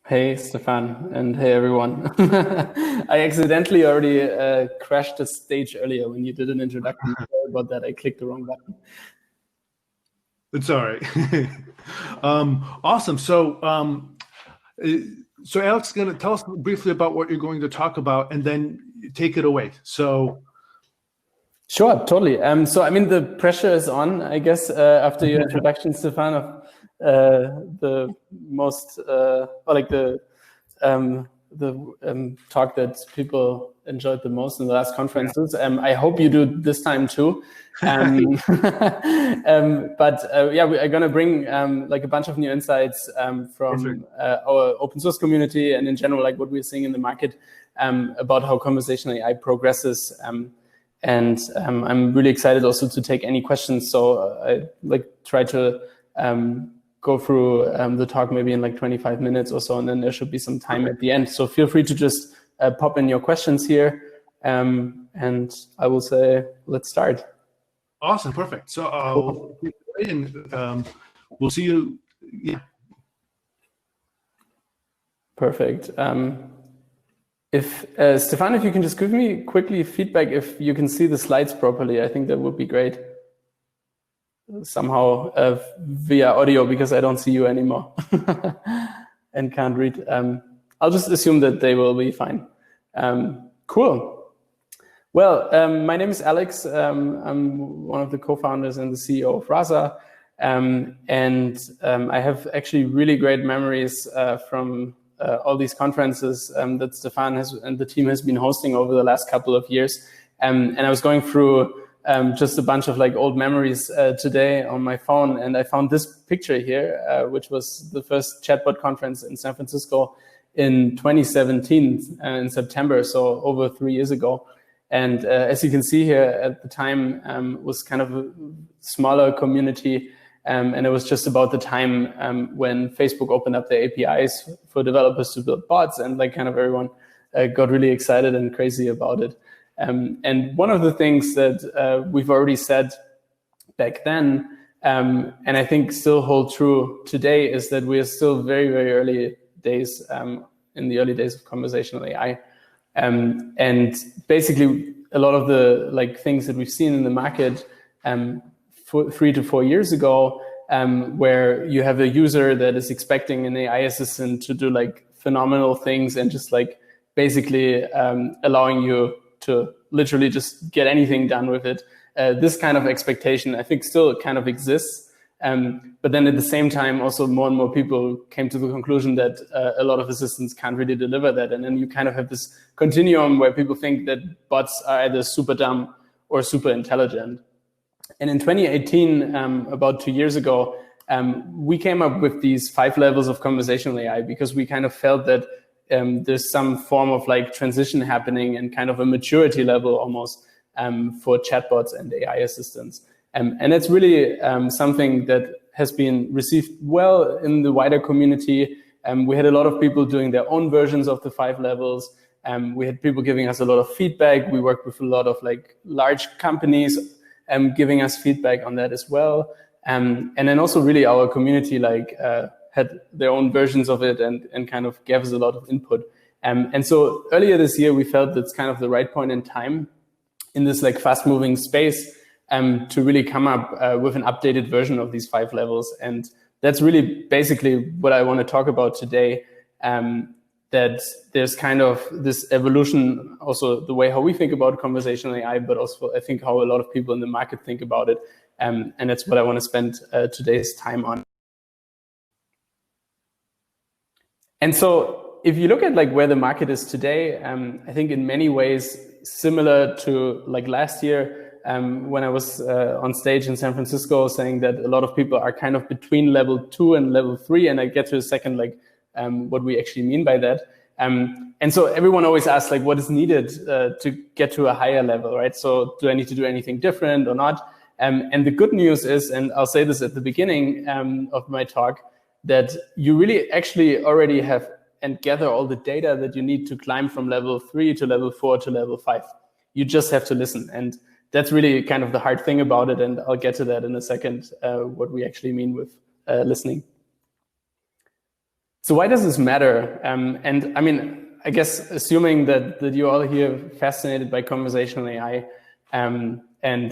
Hey, Stefan, and hey, everyone. I accidentally already crashed the stage earlier when you did an introduction. Sorry about that. I clicked the wrong button. It's all right. Awesome. So Alex is going to tell us briefly about what you're going to talk about, and then take it away. So. Sure, totally. So, I mean, the pressure is on, I guess, after your introduction, Stefan, of the most, or like the talk that people enjoyed the most in the last conferences. I hope you do this time too. But yeah, we are going to bring like a bunch of new insights from our open source community and in general, like what we're seeing in the market about how conversational AI progresses. And I'm really excited also to take any questions. So I like try to go through the talk maybe in like 25 minutes or so, and then there should be some time at the end. So feel free to just pop in your questions here, and I will say, let's start. Awesome, perfect. So we'll see you. Yeah. Perfect. If Stefan, if you can just give me quickly feedback if you can see the slides properly, I think that would be great. Somehow via audio, because I don't see you anymore and can't read. I'll just assume that they will be fine. Cool. Well, my name is Alex. I'm one of the co-founders and the CEO of Rasa. And I have actually really great memories from all these conferences that Stefan has and the team has been hosting over the last couple of years. And I was going through just a bunch of like old memories today on my phone, and I found this picture here, which was the first Chatbot conference in San Francisco in 2017 in September, so over 3 years ago. And as you can see here, at the time was kind of a smaller community, and it was just about the time when Facebook opened up their APIs for developers to build bots, and like kind of everyone got really excited and crazy about it. And one of the things that we've already said back then, and I think still hold true today, is that we are still very, very early days in the early days of conversational AI. And basically, a lot of the like things that we've seen in the market 3 to 4 years ago, where you have a user that is expecting an AI assistant to do like phenomenal things and just like basically allowing you to literally just get anything done with it. This kind of expectation, I think, still kind of exists. But then at the same time, also more and more people came to the conclusion that a lot of assistants can't really deliver that. And then you kind of have this continuum where people think that bots are either super dumb or super intelligent. And in 2018, about 2 years ago, we came up with these 5 levels of conversational AI because we kind of felt that there's some form of like transition happening and kind of a maturity level almost for chatbots and AI assistants. And it's really something that has been received well in the wider community. We had a lot of people doing their own versions of the 5 levels. We had people giving us a lot of feedback. We worked with a lot of like large companies giving us feedback on that as well. And then also really our community like had their own versions of it and kind of gave us a lot of input. And so earlier this year, we felt that's kind of the right point in time in this like fast moving space to really come up with an updated version of these 5 levels. And that's really basically what I want to talk about today, that there's kind of this evolution, also the way how we think about conversational AI, but also I think how a lot of people in the market think about it. And that's what I want to spend today's time on. And so if you look at like where the market is today, I think in many ways similar to like last year when I was on stage in San Francisco saying that a lot of people are kind of between level 2 and level 3. And I get to a second like what we actually mean by that. And so everyone always asks like what is needed to get to a higher level, right? So do I need to do anything different or not? And the good news is, and I'll say this at the beginning of my talk, that you really actually already have and gather all the data that you need to climb from level 3 to level 4 to level 5. You just have to listen. And that's really kind of the hard thing about it. And I'll get to that in a second, what we actually mean with listening. So why does this matter? And I mean, I guess assuming that you're all here fascinated by conversational AI, and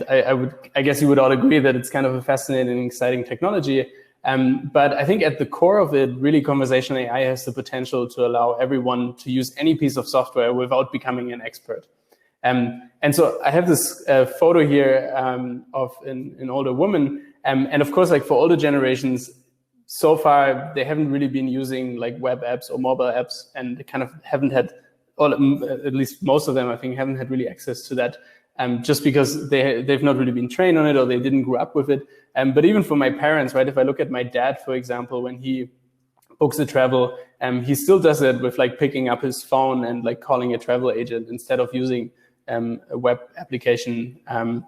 I guess you would all agree that it's kind of a fascinating, exciting technology. But I think at the core of it, really, conversational AI has the potential to allow everyone to use any piece of software without becoming an expert. And so I have this photo here of an older woman, and of course, like for older generations, so far they haven't really been using like web apps or mobile apps, and they kind of haven't had, or at least most of them, I think, haven't had really access to that, just because they've not really been trained on it, or they didn't grow up with it. But even for my parents, right? If I look at my dad, for example, when he books a travel, he still does it with like picking up his phone and like calling a travel agent instead of using a web application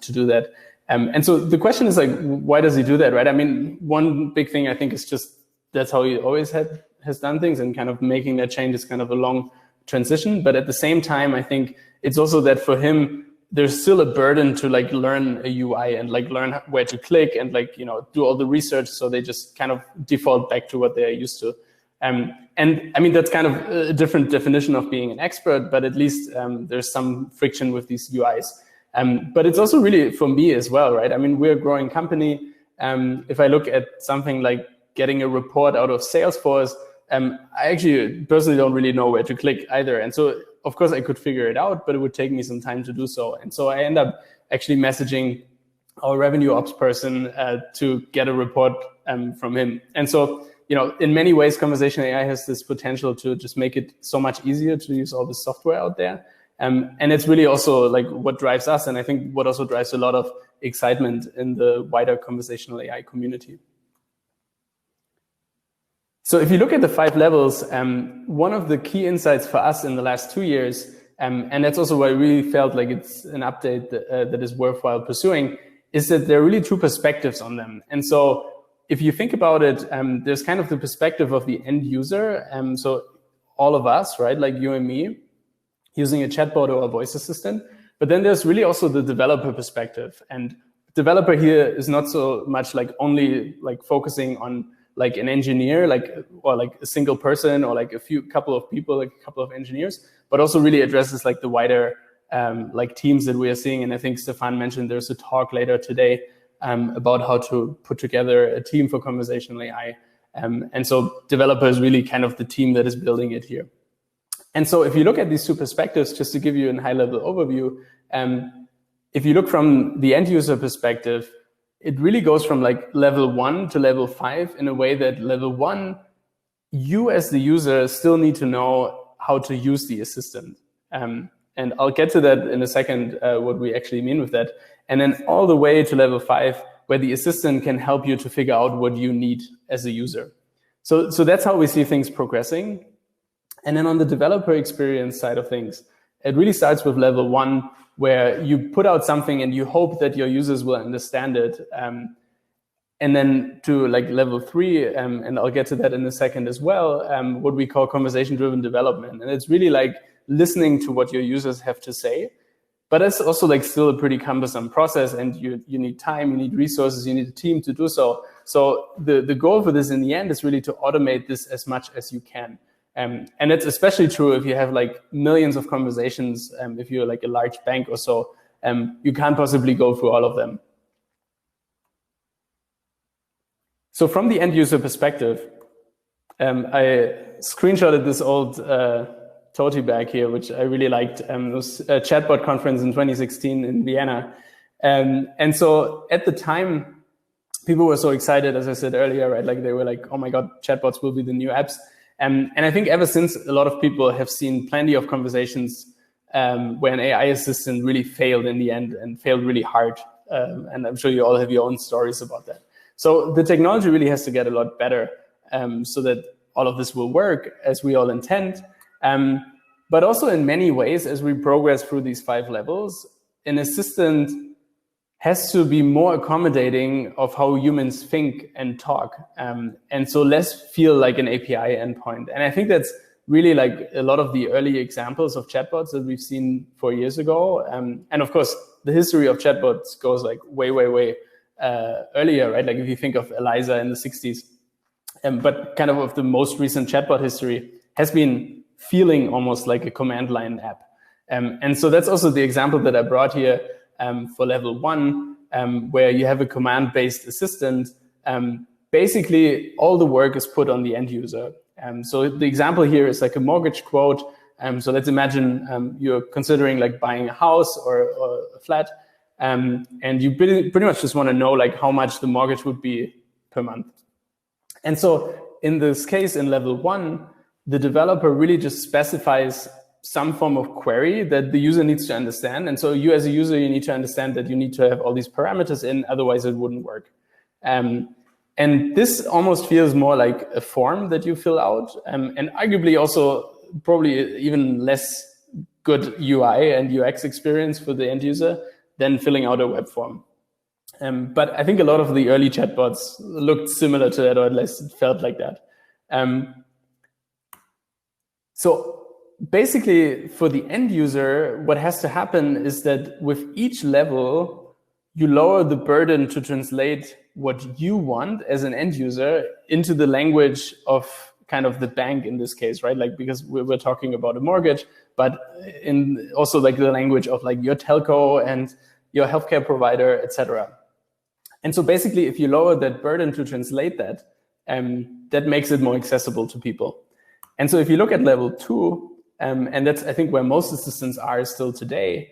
to do that. And so the question is like, why does he do that, right? I mean, one big thing I think is just that's how he always has done things, and kind of making that change is kind of a long transition. But at the same time, I think it's also that for him, there's still a burden to like learn a UI and like learn where to click and like, you know, do all the research. So they just kind of default back to what they're used to. And I mean, that's kind of a different definition of being an expert, but at least there's some friction with these UIs. But it's also really for me as well, right? I mean, we're a growing company. If I look at something like getting a report out of Salesforce, I actually personally don't really know where to click either. And so, of course, I could figure it out, but it would take me some time to do so. And so I end up actually messaging our revenue ops person to get a report from him. And so, you know, in many ways, conversational AI has this potential to just make it so much easier to use all the software out there. And it's really also like what drives us, and I think what also drives a lot of excitement in the wider conversational AI community. So if you look at the 5 levels, one of the key insights for us in the last 2 years, and that's also why I really felt like it's an update that is worthwhile pursuing, is that there are really 2 perspectives on them. And so if you think about it, there's kind of the perspective of the end user. So all of us, right, like you and me, using a chatbot or a voice assistant. But then there's really also the developer perspective. And developer here is not so much like only like focusing on like an engineer, like, or like a single person, or like couple of people, like a couple of engineers, but also really addresses like the wider like teams that we are seeing. And I think Stefan mentioned there's a talk later today about how to put together a team for conversational AI. And so developer is really kind of the team that is building it here. And so if you look at these 2 perspectives, just to give you a high-level overview, if you look from the end-user perspective, it really goes from like level 1 to level 5 in a way that level 1, you as the user still need to know how to use the assistant. And I'll get to that in a second, what we actually mean with that. And then all the way to level 5, where the assistant can help you to figure out what you need as a user. So that's how we see things progressing. And then on the developer experience side of things, it really starts with level 1, where you put out something and you hope that your users will understand it. And then to like level 3, and I'll get to that in a second as well, what we call conversation-driven development. And it's really like listening to what your users have to say. But it's also like still a pretty cumbersome process, and you need time, you need resources, you need a team to do so. So the goal for this in the end is really to automate this as much as you can. And it's especially true if you have like millions of conversations, if you're like a large bank or so, you can't possibly go through all of them. So from the end user perspective, I screenshotted this old tote bag here, which I really liked. It was a Chatbot conference in 2016 in Vienna. And so at the time, people were so excited, as I said earlier, right? Like they were like, oh my God, chatbots will be the new apps. And I think ever since, a lot of people have seen plenty of conversations where an AI assistant really failed in the end, and failed really hard. And I'm sure you all have your own stories about that. So the technology really has to get a lot better so that all of this will work as we all intend. But also in many ways, as we progress through these 5 levels, an assistant has to be more accommodating of how humans think and talk. And so less feel like an API endpoint. And I think that's really like a lot of the early examples of chatbots that we've seen 4 years ago. And of course, the history of chatbots goes like way earlier, right? Like if you think of Eliza in the 60s, but kind of the most recent chatbot history has been feeling almost like a command line app. And so that's also the example that I brought here for level 1, where you have a command-based assistant. Basically, all the work is put on the end user. So the example here is like a mortgage quote. So let's imagine you're considering like buying a house or a flat, and you pretty much just want to know like how much the mortgage would be per month. And so in this case, in level 1, the developer really just specifies some form of query that the user needs to understand. And so you as a user, you need to understand that you need to have all these parameters in, otherwise it wouldn't work. And this almost feels more like a form that you fill out, and arguably also probably even less good UI and UX experience for the end user than filling out a web form. But I think a lot of the early chatbots looked similar to that, or at least it felt like that. So basically, for the end user, what has to happen is that with each level, you lower the burden to translate what you want as an end user into the language of kind of the bank in this case, right? Like, because we're talking about a mortgage, but in also like the language of like your telco and your healthcare provider, etc. And so basically, if you lower that burden to translate that, that makes it more accessible to people. And so if you look at level 2, and that's, I think, where most assistants are still today,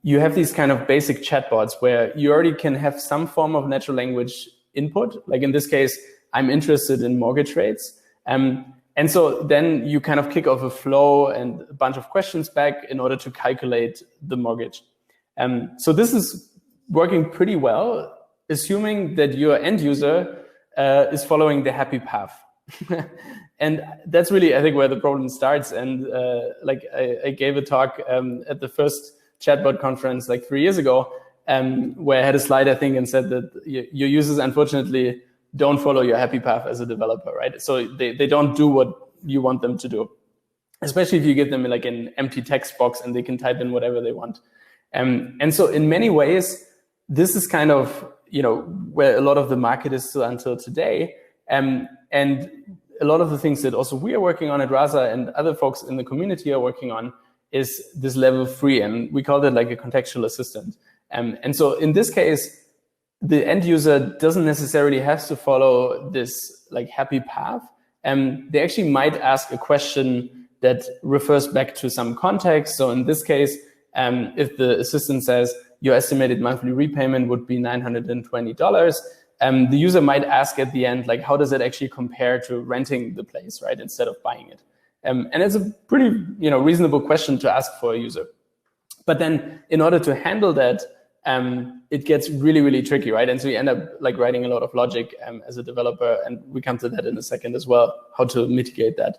you have these kind of basic chatbots where you already can have some form of natural language input. Like in this case, I'm interested in mortgage rates. And so then you kind of kick off a flow and a bunch of questions back in order to calculate the mortgage. So this is working pretty well, assuming that your end user is following the happy path. And that's really, I think, where the problem starts. And like I gave a talk at the first chatbot conference like 3 years ago, where I had a slide, I think, and said that your users, unfortunately, don't follow your happy path as a developer, right? So they don't do what you want them to do, especially if you give them like an empty text box and they can type in whatever they want. And so in many ways, this is kind of, where a lot of the market is still until today. And a lot of the things that also we are working on at Rasa and other folks in the community are working on is this level 3, and we call it like a contextual assistant. And so in this case, the end user doesn't necessarily have to follow this like happy path. They actually might ask a question that refers back to some context. So in this case, if the assistant says your estimated monthly repayment would be $920, the user might ask at the end, like, how does it actually compare to renting the place, right, instead of buying it? And it's a pretty, reasonable question to ask for a user. But then in order to handle that, it gets really, really tricky, right? And so you end up like writing a lot of logic as a developer, and we come to that in a second as well, how to mitigate that.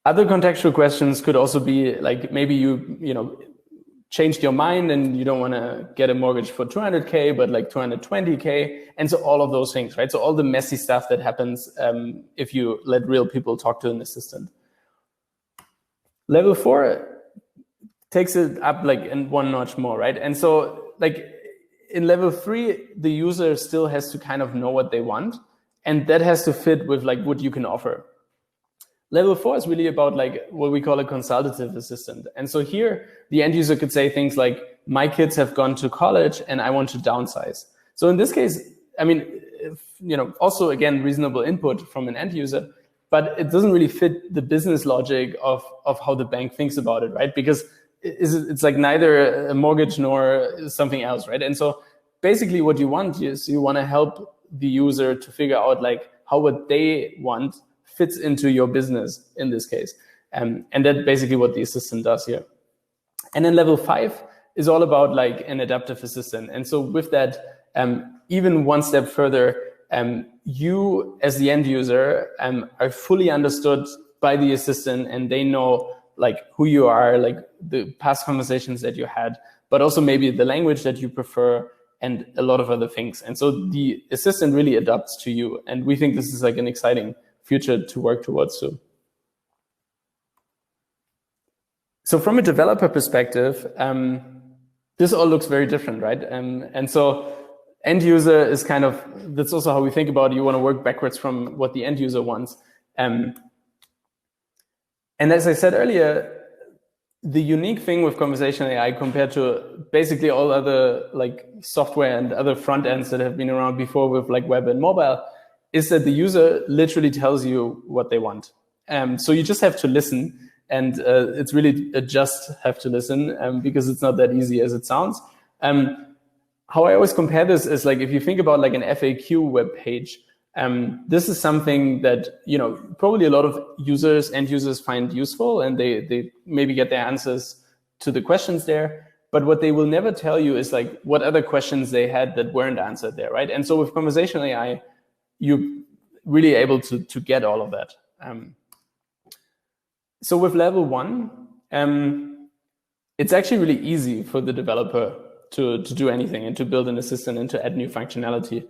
Other contextual questions could also be like, maybe you changed your mind and you don't want to get a mortgage for 200K, but like 220K. And so all of those things, right? So all the messy stuff that happens if you let real people talk to an assistant. Level 4 takes it up like in one notch more, right? And so like in level 3, the user still has to kind of know what they want, and that has to fit with like what you can offer. Level 4 is really about like what we call a consultative assistant. And so here the end user could say things like, my kids have gone to college and I want to downsize. So in this case, I mean, also again, reasonable input from an end user, but it doesn't really fit the business logic of how the bank thinks about it, right? Because it's like neither a mortgage nor something else, right? And so basically what you want is you want to help the user to figure out like how what they want fits into your business in this case. And that's basically what the assistant does here. And then level 5 is all about like an adaptive assistant. And so with that, even one step further, you as the end user are fully understood by the assistant, and they know like who you are, like the past conversations that you had, but also maybe the language that you prefer and a lot of other things. And so the assistant really adapts to you. And we think this is like an exciting future to work towards too. So from a developer perspective, this all looks very different, right? And so end user is kind of, that's also how we think about it. You want to work backwards from what the end user wants. And as I said earlier, the unique thing with conversational AI compared to basically all other like software and other front ends that have been around before with like web and mobile is that the user literally tells you what they want. So you just have to listen, and it's really a just have to listen because it's not that easy as it sounds. How I always compare this is like if you think about like an FAQ web page. This is something that, you know, probably a lot of end users find useful, and they maybe get their answers to the questions there. But what they will never tell you is like what other questions they had that weren't answered there, right? And so with conversational AI, you're really able to get all of that. So with level 1, it's actually really easy for the developer to do anything and to build an assistant and to add new functionality.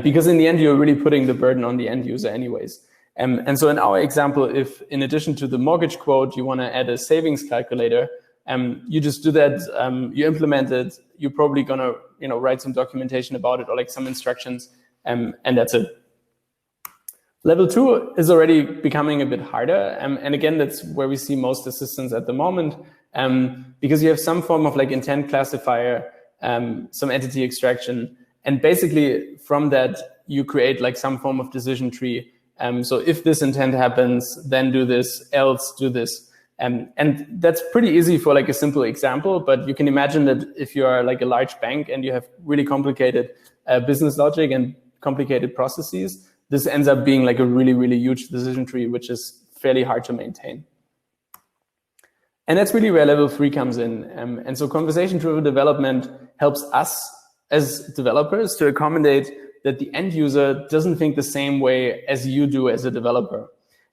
Because in the end, you're really putting the burden on the end user anyways. And so in our example, if in addition to the mortgage quote, you want to add a savings calculator, you just do that, you implement it, you're probably going to, you know, write some documentation about it or like some instructions, and that's it. Level 2 is already becoming a bit harder. And again, that's where we see most assistants at the moment, because you have some form of like intent classifier, some entity extraction. And basically from that, you create like some form of decision tree. So if this intent happens, then do this, else do this. And that's pretty easy for like a simple example, but you can imagine that if you are like a large bank and you have really complicated business logic and complicated processes, this ends up being like a really, really huge decision tree, which is fairly hard to maintain. And that's really where level 3 comes in. And so conversation-driven development helps us as developers to accommodate that the end user doesn't think the same way as you do as a developer.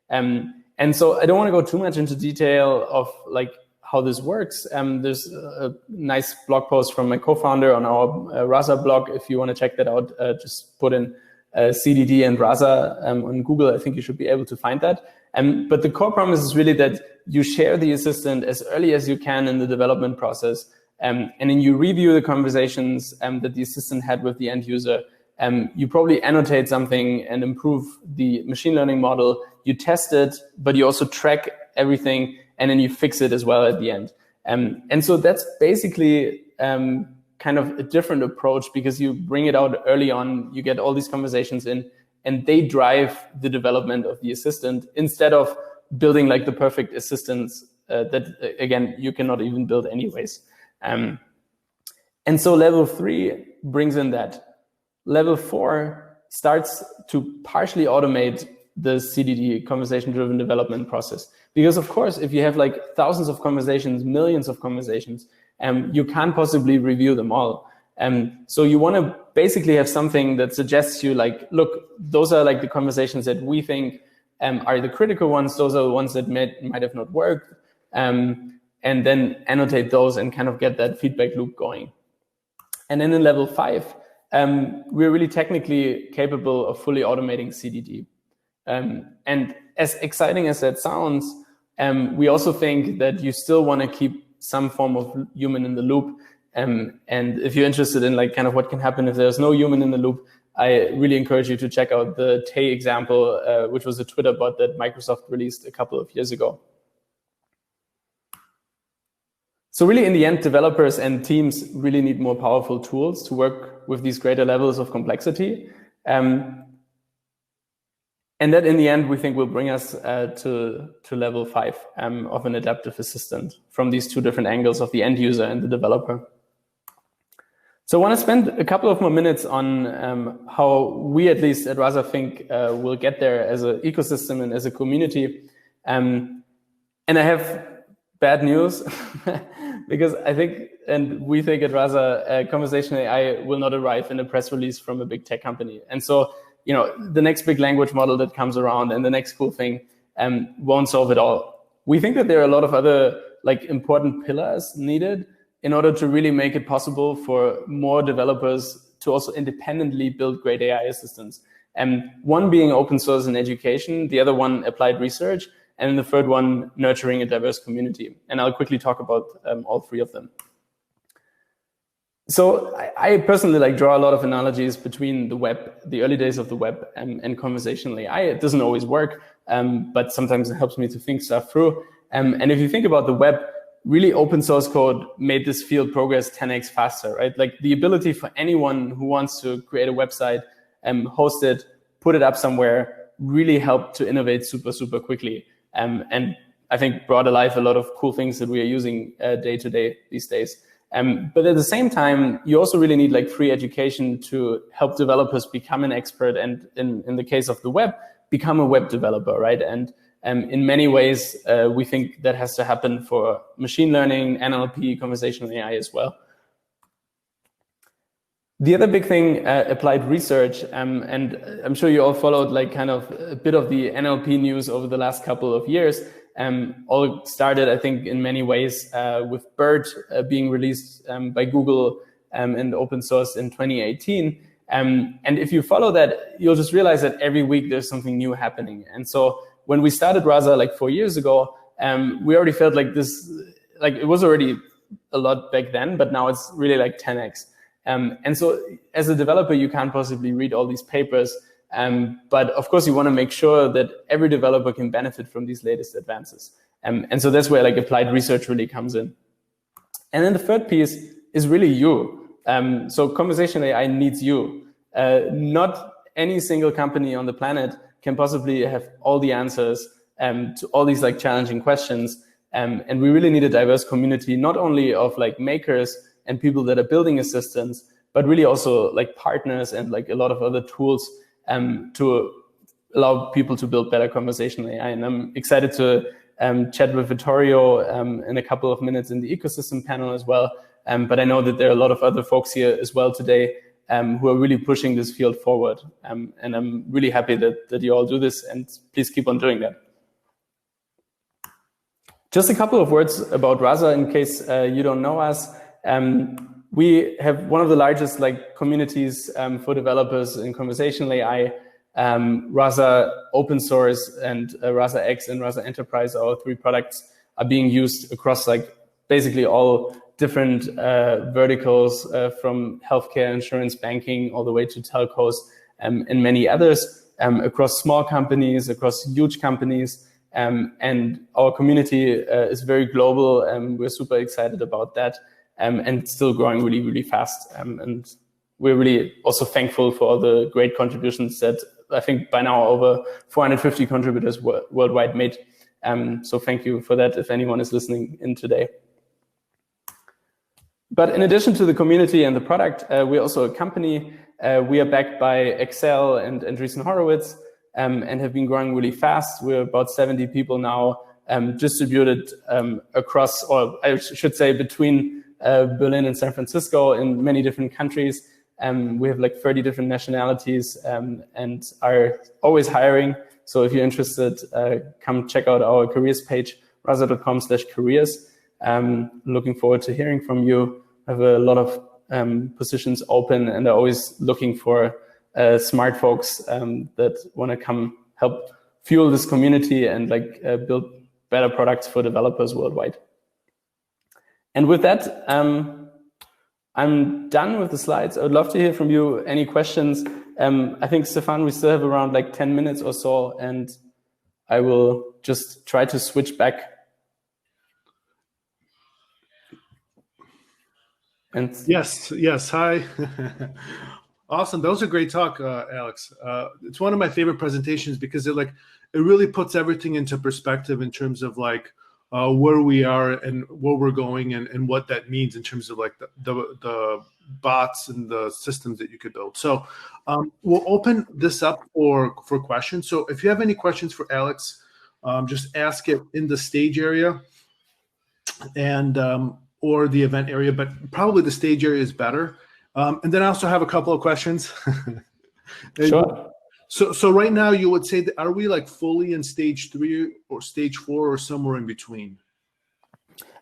And so I don't want to go too much into detail of like how this works. There's a nice blog post from my co-founder on our Rasa blog. If you want to check that out, just put in CDD and Rasa on Google. I think you should be able to find that. But the core promise is really that you share the assistant as early as you can in the development process. And then you review the conversations that the assistant had with the end user. You probably annotate something and improve the machine learning model. You test it, but you also track everything, and then you fix it as well at the end. And so that's basically kind of a different approach, because you bring it out early on, you get all these conversations in, and they drive the development of the assistant instead of building like the perfect assistants that, again, you cannot even build anyways. And so level 3 brings in that. Level 4 starts to partially automate the CDD, conversation-driven development process. Because of course, if you have like thousands of conversations, millions of conversations, you can't possibly review them all. So you want to basically have something that suggests you like, look, those are like the conversations that we think are the critical ones. Those are the ones that might have not worked. And then annotate those and kind of get that feedback loop going. And then in level 5, we're really technically capable of fully automating CDD. And as exciting as that sounds, we also think that you still want to keep some form of human in the loop. And if you're interested in like kind of what can happen if there's no human in the loop, I really encourage you to check out the Tay example, which was a Twitter bot that Microsoft released a couple of years ago. So really, in the end, developers and teams really need more powerful tools to work with these greater levels of complexity. And that, in the end, we think will bring us to level 5 of an adaptive assistant from these two different angles of the end user and the developer. So I want to spend a couple of more minutes on how we, at least at Rasa, think we'll get there as an ecosystem and as a community. And I have bad news, because I think, and we think at Rasa, conversational AI will not arrive in a press release from a big tech company. And so, you know, the next big language model that comes around and the next cool thing won't solve it all. We think that there are a lot of other like important pillars needed in order to really make it possible for more developers to also independently build great AI assistants. One being open source and education, the other one applied research, and the third one nurturing a diverse community. And I'll quickly talk about all three of them. So I personally like draw a lot of analogies between the web, the early days of the web, and conversational AI. It doesn't always work, but sometimes it helps me to think stuff through. And if you think about the web, really open source code made this field progress 10x faster, right? Like the ability for anyone who wants to create a website, host it, put it up somewhere, really helped to innovate super, super quickly. And I think brought alive a lot of cool things that we are using day to day these days. But at the same time, you also really need like free education to help developers become an expert, and in the case of the web, become a web developer, right? And in many ways, we think that has to happen for machine learning, NLP, conversational AI as well. The other big thing, applied research, and I'm sure you all followed like kind of a bit of the NLP news over the last couple of years. All started, I think, in many ways with BERT being released by Google and open source in 2018. And if you follow that, you'll just realize that every week there's something new happening. And so when we started Rasa like 4 years ago, we already felt like this, like it was already a lot back then, but now it's really like 10x. And so as a developer, you can't possibly read all these papers. But of course, you want to make sure that every developer can benefit from these latest advances. And so that's where like applied research really comes in. And then the third piece is really you. So conversational AI needs you. Not any single company on the planet can possibly have all the answers to all these like challenging questions. And we really need a diverse community, not only of like makers and people that are building assistants, but really also like partners and like a lot of other tools to allow people to build better conversational AI. And I'm excited to chat with Vittorio in a couple of minutes in the ecosystem panel as well. But I know that there are a lot of other folks here as well today who are really pushing this field forward. And I'm really happy that you all do this, and please keep on doing that. Just a couple of words about Rasa in case you don't know us. We have one of the largest like communities for developers in conversational AI. Rasa open source and Rasa X and Rasa Enterprise, our 3 products, are being used across like basically all different verticals from healthcare, insurance, banking, all the way to telcos and many others, across small companies, across huge companies. And our community is very global, and we're super excited about that. And still growing really, really fast. And we're really also thankful for all the great contributions that I think by now over 450 contributors worldwide made. So thank you for that if anyone is listening in today. But in addition to the community and the product, we're also a company. We are backed by Excel and Andreessen Horowitz and have been growing really fast. We're about 70 people now, distributed across, or I should say between Berlin and San Francisco in many different countries. We have like 30 different nationalities and are always hiring. So if you're interested, come check out our careers page, rasa.com/careers. Looking forward to hearing from you. I have a lot of positions open, and are always looking for smart folks that want to come help fuel this community and like build better products for developers worldwide. And with that, I'm done with the slides. I would love to hear from you. Any questions? I think, Stefan, we still have around like 10 minutes or so, and I will just try to switch back. And yes. Hi. Awesome. That was a great talk, Alex. It's one of my favorite presentations because it really puts everything into perspective in terms of like where we are and where we're going and what that means in terms of like the bots and the systems that you could build. So we'll open this up for questions. So if you have any questions for Alex, just ask it in the stage area and or the event area, but probably the stage area is better. And then I also have a couple of questions. Sure. So right now you would say that are we like fully in stage 3 or stage 4 or somewhere in between?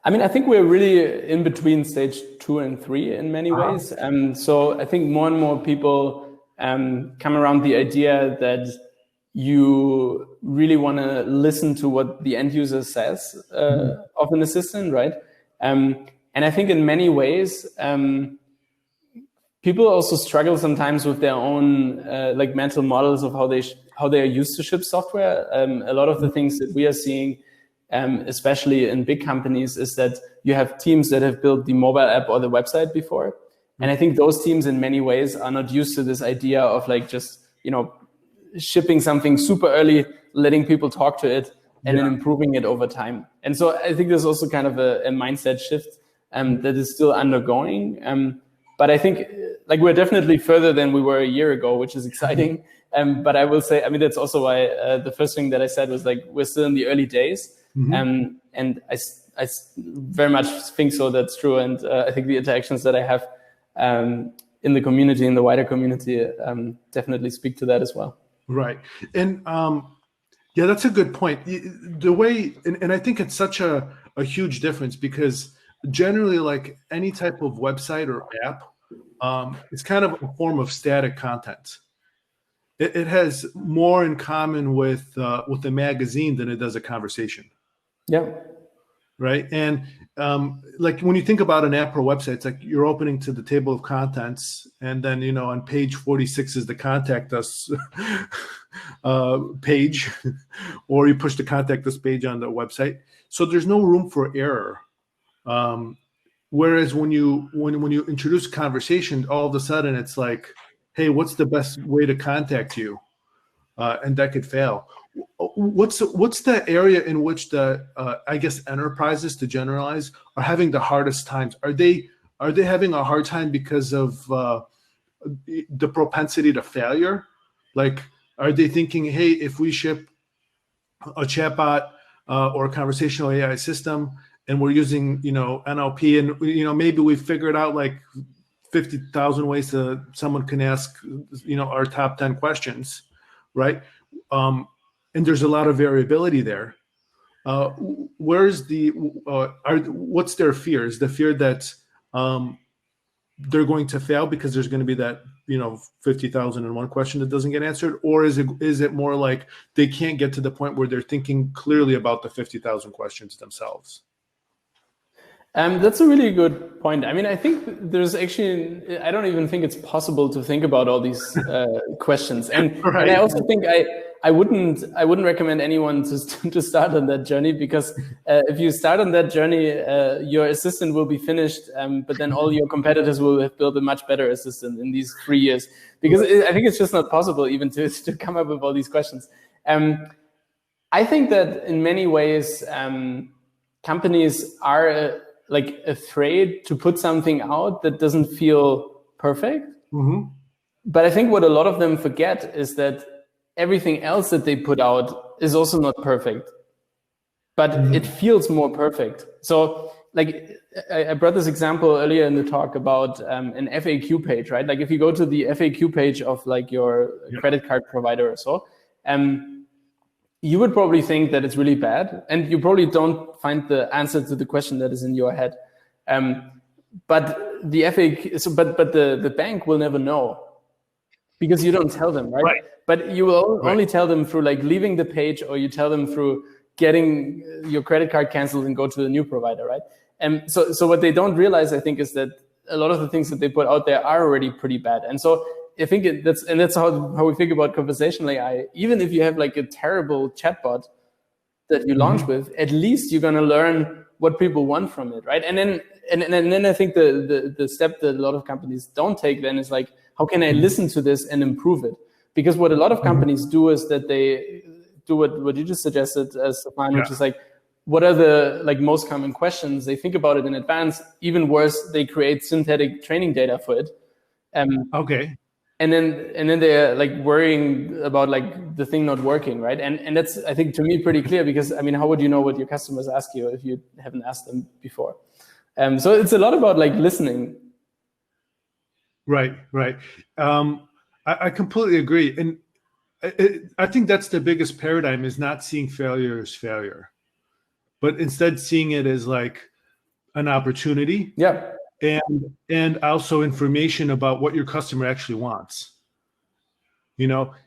I mean, I think we're really in between stage 2 and 3 in many ways. So I think more and more people come around the idea that you really want to listen to what the end user says of an assistant, right? And I think in many ways, people also struggle sometimes with their own like mental models of how they are used to ship software. A lot of the things that we are seeing, especially in big companies, is that you have teams that have built the mobile app or the website before. And I think those teams in many ways are not used to this idea of like just, shipping something super early, letting people talk to it, and then improving it over time. And so I think there's also kind of a mindset shift that is still undergoing. But I think like we're definitely further than we were a year ago, which is exciting. But I will say, I mean, that's also why the first thing that I said was like, we're still in the early days. And I very much think so, that's true. And I think the interactions that I have in the community, in the wider community, definitely speak to that as well. Right. And yeah, that's a good point. The way, and I think it's such a huge difference, because generally, like any type of website or app, it's kind of a form of static content. It has more in common with a magazine than it does a conversation. Yeah. Right. And like when you think about an app or website, it's like you're opening to the table of contents, and then on page 46 is the contact us page, or you push the contact us page on the website. So there's no room for error. Whereas when you introduce conversation, all of a sudden it's like, hey, what's the best way to contact you? And that could fail. What's the area in which the I guess enterprises, to generalize, are having the hardest times? Are they having a hard time because of the propensity to failure? Like, are they thinking, hey, if we ship a chatbot or a conversational AI system, and we're using NLP, and maybe we figured out like 50,000 ways that someone can ask our top 10 questions, right? And there's a lot of variability there. What's their fears? The fear that they're going to fail because there's going to be that 50,001 question that doesn't get answered, or is it more like they can't get to the point where they're thinking clearly about the 50,000 questions themselves? That's a really good point. I mean, I think there's actually, I don't even think it's possible to think about all these questions. And, right. And I also think I wouldn't recommend anyone to start on that journey, because if you start on that journey, your assistant will be finished, but then all your competitors will have built a much better assistant in these 3 years. Because I think it's just not possible even to come up with all these questions. I think that in many ways, companies are like afraid to put something out that doesn't feel perfect. Mm-hmm. But I think what a lot of them forget is that everything else that they put out is also not perfect, but it feels more perfect. So like I brought this example earlier in the talk about an FAQ page, right? Like if you go to the FAQ page of like your credit card provider or so, you would probably think that it's really bad, and you probably don't find the answer to the question that is in your head. But the FAQ, but the bank will never know, because you don't tell them, right? But you will only tell them through like leaving the page, or you tell them through getting your credit card canceled and go to the new provider, right? And so what they don't realize, I think, is that a lot of the things that they put out there are already pretty bad. And so I think that's how we think about conversational AI. Even if you have like a terrible chatbot that you launch with, at least you're going to learn what people want from it, right? And then I think the step that a lot of companies don't take then is like, how can I listen to this and improve it? Because what a lot of companies do is that they do what you just suggested, Stefan, which is like, what are the like most common questions? They think about it in advance. Even worse, they create synthetic training data for it. Okay. And then they're like worrying about like the thing not working, right? And that's, I think, to me pretty clear, because I mean, how would you know what your customers ask you if you haven't asked them before? So it's a lot about like listening. Right. I completely agree, and I think that's the biggest paradigm, is not seeing failure as failure, but instead seeing it as like an opportunity. Yeah. And also information about what your customer actually wants.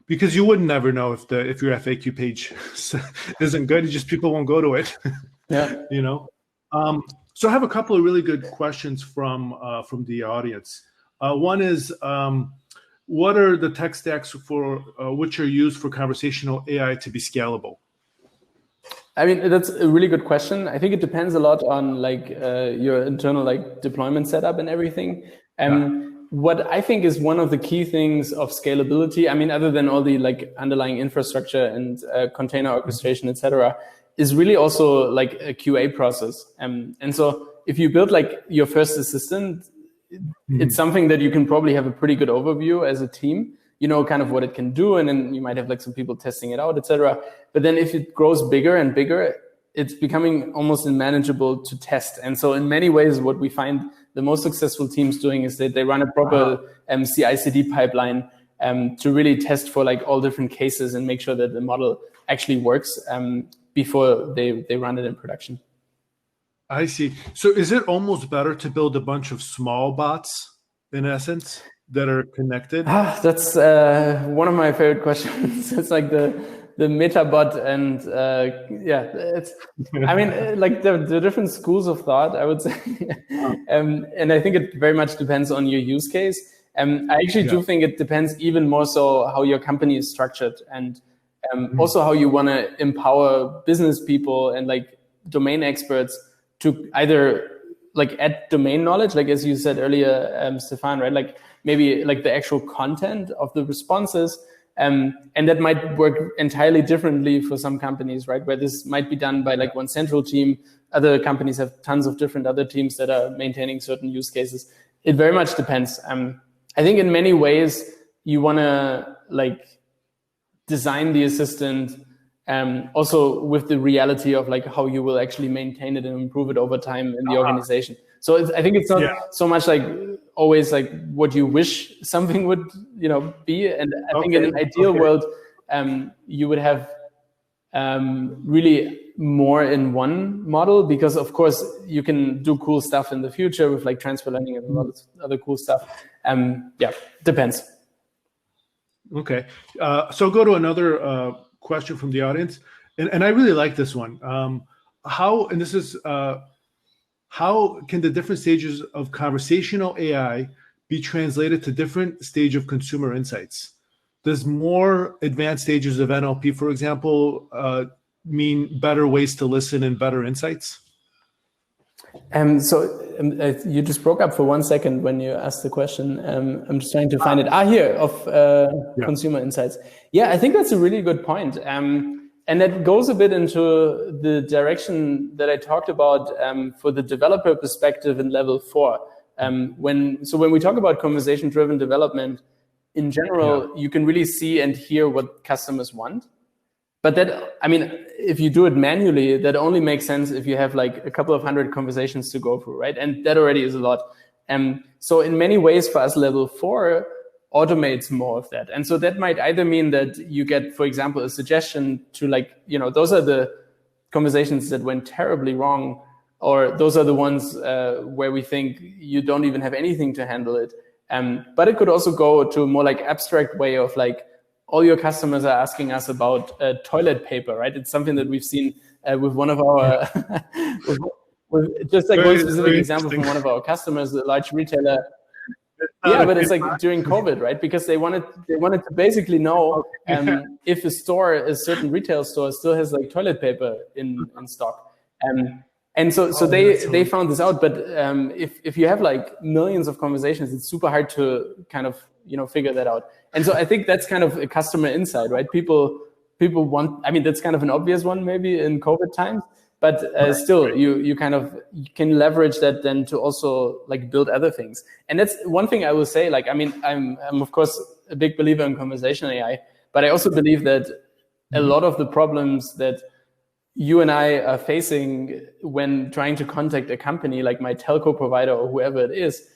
Because you would never know if your FAQ page isn't good. It's just people won't go to it. Yeah. So I have a couple of really good questions from the audience. One is, what are the tech stacks for which are used for conversational AI to be scalable? I mean, that's a really good question. I think it depends a lot on like your internal like deployment setup and everything. What I think is one of the key things of scalability, I mean, other than all the like underlying infrastructure and container orchestration, etc., is really also like a QA process. And so if you build like your first assistant, it's something that you can probably have a pretty good overview as a team. You know, kind of what it can do, and then you might have like some people testing it out, etc. But then if it grows bigger and bigger, it's becoming almost unmanageable to test. And so in many ways, what we find the most successful teams doing is that they run a proper CI/CD pipeline to really test for like all different cases and make sure that the model actually works before they run it in production. I see. So is it almost better to build a bunch of small bots in essence that are connected? That's one of my favorite questions. It's like the meta bot, and it's. I mean, like the different schools of thought, I would say, and I think it very much depends on your use case. I actually do think it depends even more so how your company is structured, and also how you want to empower business people and like domain experts to either like add domain knowledge, like as you said earlier, Stefan, right? Like maybe like the actual content of the responses. And that might work entirely differently for some companies, right? Where this might be done by like one central team. Other companies have tons of different other teams that are maintaining certain use cases. It very much depends. I think in many ways you want to like design the assistant also with the reality of like how you will actually maintain it and improve it over time in the organization. So I think it's not so much like always like what you wish something would, be. And I think in an ideal world, you would have really more in one model, because of course you can do cool stuff in the future with like transfer learning and a lot of other cool stuff. Depends. Okay. So go to another question from the audience. And I really like this one. How can the different stages of conversational AI be translated to different stage of consumer insights? Does more advanced stages of NLP, for example, mean better ways to listen and better insights? You just broke up for 1 second when you asked the question. I'm just trying to find it. Here, of consumer insights. Yeah, I think that's a really good point. And that goes a bit into the direction that I talked about for the developer perspective in level 4. When we talk about conversation-driven development, in general, you can really see and hear what customers want. But that, I mean, if you do it manually, that only makes sense if you have like a couple of hundred conversations to go through, right? And that already is a lot. So in many ways for us, level 4 automates more of that. And so that might either mean that you get, for example, a suggestion to like, those are the conversations that went terribly wrong, or those are the ones where we think you don't even have anything to handle it. But it could also go to a more like abstract way of like, all your customers are asking us about toilet paper, right? It's something that we've seen with one of our, with just like one specific example from one of our customers, a large retailer. Yeah, but it's like during COVID, right? Because they wanted to basically know if a certain retail store still has like toilet paper in stock. And so they found this out. But if you have like millions of conversations, it's super hard to kind of figure that out. And so I think that's kind of a customer insight, right? People want. I mean, that's kind of an obvious one maybe in COVID times. But still, you can leverage that then to also like build other things. And that's one thing I will say. Like, I mean, I'm of course a big believer in conversational AI, but I also believe that a lot of the problems that you and I are facing when trying to contact a company like my telco provider or whoever it is,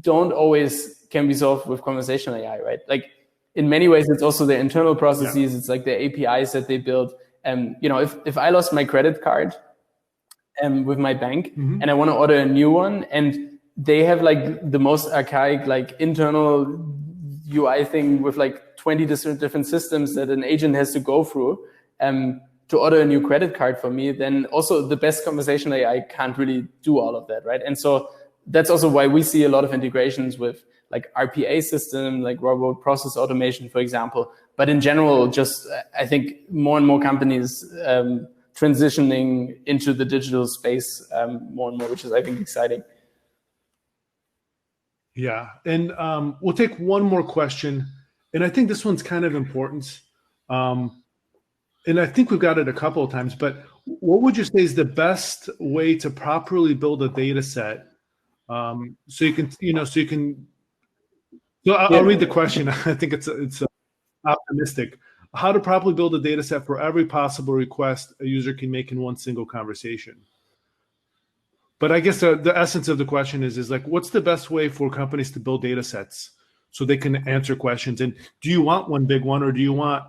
don't always can be solved with conversational AI, right? Like in many ways, it's also their internal processes. It's like the APIs that they build. If I lost my credit card with my bank and I want to order a new one, and they have like the most archaic like internal UI thing with like 20 different systems that an agent has to go through to order a new credit card for me, then also the best conversational AI can't really do all of that, right? And so that's also why we see a lot of integrations with like RPA system, like robot process automation, for example. But in general, just I think more and more companies transitioning into the digital space more and more, which is, I think, exciting. Yeah, and we'll take one more question, and I think this one's kind of important. And I think we've got it a couple of times, but what would you say is the best way to properly build a data set? So you can, so I'll read the question. I think it's optimistic. How to properly build a data set for every possible request a user can make in one single conversation. But I guess the essence of the question is like, what's the best way for companies to build data sets so they can answer questions? And do you want one big one, or do you want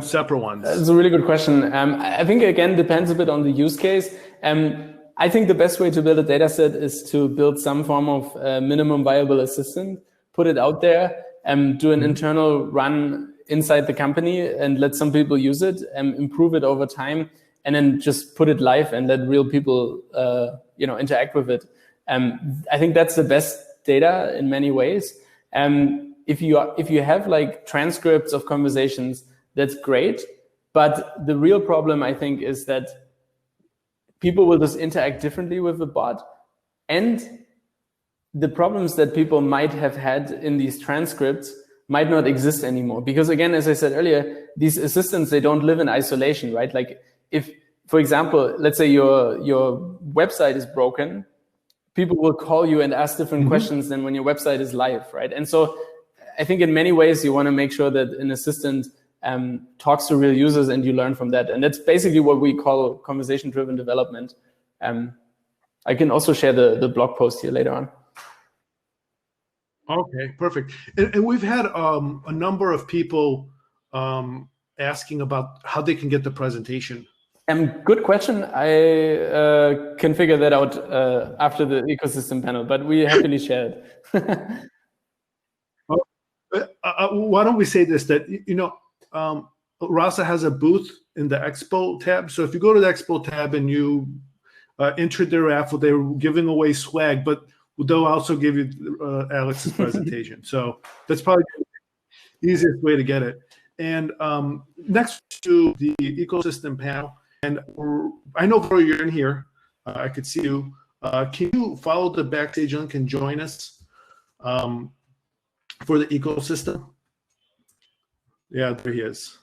separate ones? That's a really good question. I think, again, depends a bit on the use case. I think the best way to build a data set is to build some form of minimum viable assistant, put it out there, do an internal run inside the company and let some people use it and improve it over time, and then just put it live and let real people interact with it. I think that's the best data in many ways. If you have like transcripts of conversations, that's great. But the real problem, I think, is that people will just interact differently with the bot. And the problems that people might have had in these transcripts might not exist anymore. Because again, as I said earlier, these assistants, they don't live in isolation, right? Like if, for example, let's say your website is broken, people will call you and ask different questions than when your website is live, right? And so I think in many ways, you want to make sure that an assistant talks to real users and you learn from that. And that's basically what we call conversation-driven development. I can also share the blog post here later on. Okay, perfect. And we've had a number of people asking about how they can get the presentation. Good question. I can figure that out after the ecosystem panel, but we happily share it. Why don't we say this, that, Rasa has a booth in the Expo tab. So if you go to the Expo tab and you enter their raffle, they're giving away swag, but they'll also give you Alex's presentation. So that's probably the easiest way to get it. And next to the ecosystem panel, and I know, Bro, you're in here. I could see you. Can you follow the backstage link and join us for the ecosystem? Yeah, there he is.